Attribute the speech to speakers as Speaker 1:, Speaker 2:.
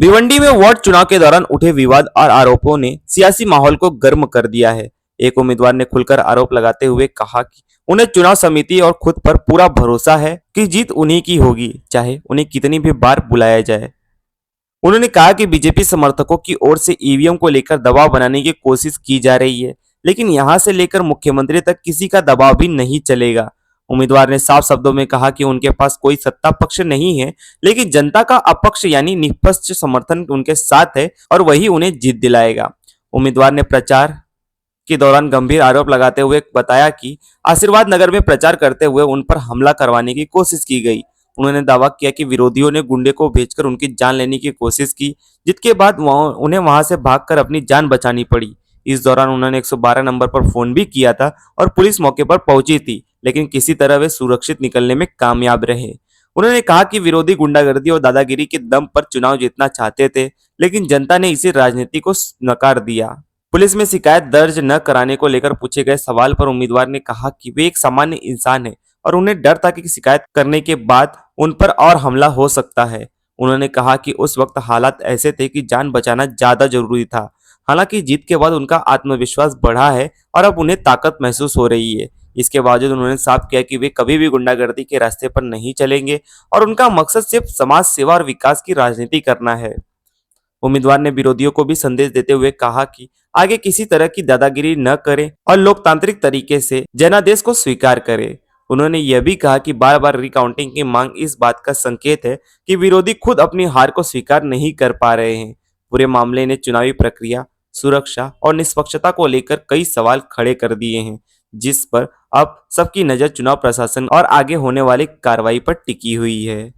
Speaker 1: भिवंडी में वार्ड चुनाव के दौरान उठे विवाद और आरोपों ने सियासी माहौल को गर्म कर दिया है। एक उम्मीदवार ने खुलकर आरोप लगाते हुए कहा कि उन्हें चुनाव समिति और खुद पर पूरा भरोसा है कि जीत उन्हीं की होगी, चाहे उन्हें कितनी भी बार बुलाया जाए। उन्होंने कहा कि बीजेपी समर्थकों की ओर से ईवीएम को लेकर दबाव बनाने की कोशिश की जा रही है, लेकिन यहां से लेकर मुख्यमंत्री तक किसी का दबाव भी नहीं चलेगा। उम्मीदवार ने साफ शब्दों में कहा कि उनके पास कोई सत्ता पक्ष नहीं है, लेकिन जनता का अपक्ष यानी निष्पक्ष समर्थन उनके साथ है और वही उन्हें जीत दिलाएगा। उम्मीदवार ने प्रचार के दौरान गंभीर आरोप लगाते हुए बताया कि आशीर्वाद नगर में प्रचार करते हुए उन पर हमला करवाने की कोशिश की गई। उन्होंने दावा किया कि विरोधियों ने गुंडे को भेजकर उनकी जान लेने की कोशिश की, जिसके बाद उन्हें वहां से भागकर अपनी जान बचानी पड़ी। इस दौरान उन्होंने 112 नंबर पर फोन भी किया था और पुलिस मौके पर पहुंची थी, लेकिन किसी तरह वे सुरक्षित निकलने में कामयाब रहे। उन्होंने कहा कि विरोधी गुंडागर्दी और दादागिरी के दम पर चुनाव जीतना चाहते थे, लेकिन जनता ने इसी राजनीति को नकार दिया। पुलिस में शिकायत दर्ज न कराने को लेकर पूछे गए सवाल पर उम्मीदवार ने कहा कि वे एक सामान्य इंसान है और उन्हें डर था कि शिकायत करने के बाद उन पर और हमला हो सकता है। उन्होंने कहा कि उस वक्त हालात ऐसे थे कि जान बचाना ज्यादा जरूरी था। हालांकि जीत के बाद उनका आत्मविश्वास बढ़ा है और अब उन्हें ताकत महसूस हो रही है। इसके बावजूद उन्होंने साफ किया कि वे कभी भी गुंडागर्दी के रास्ते पर नहीं चलेंगे और उनका मकसद सिर्फ समाज सेवा और विकास की राजनीति करना है। उम्मीदवार ने विरोधियों को भी संदेश देते हुए कहा कि आगे किसी तरह की दादागिरी न करें और लोकतांत्रिक तरीके से जनादेश को स्वीकार करें। उन्होंने यह भी कहा कि बार बार रिकाउंटिंग की मांग इस बात का संकेत है कि विरोधी खुद अपनी हार को स्वीकार नहीं कर पा रहे हैं। पूरे मामले ने चुनावी प्रक्रिया, सुरक्षा और निष्पक्षता को लेकर कई सवाल खड़े कर दिए हैं, जिस पर अब सबकी नजर चुनाव प्रशासन और आगे होने वाली कार्रवाई पर टिकी हुई है।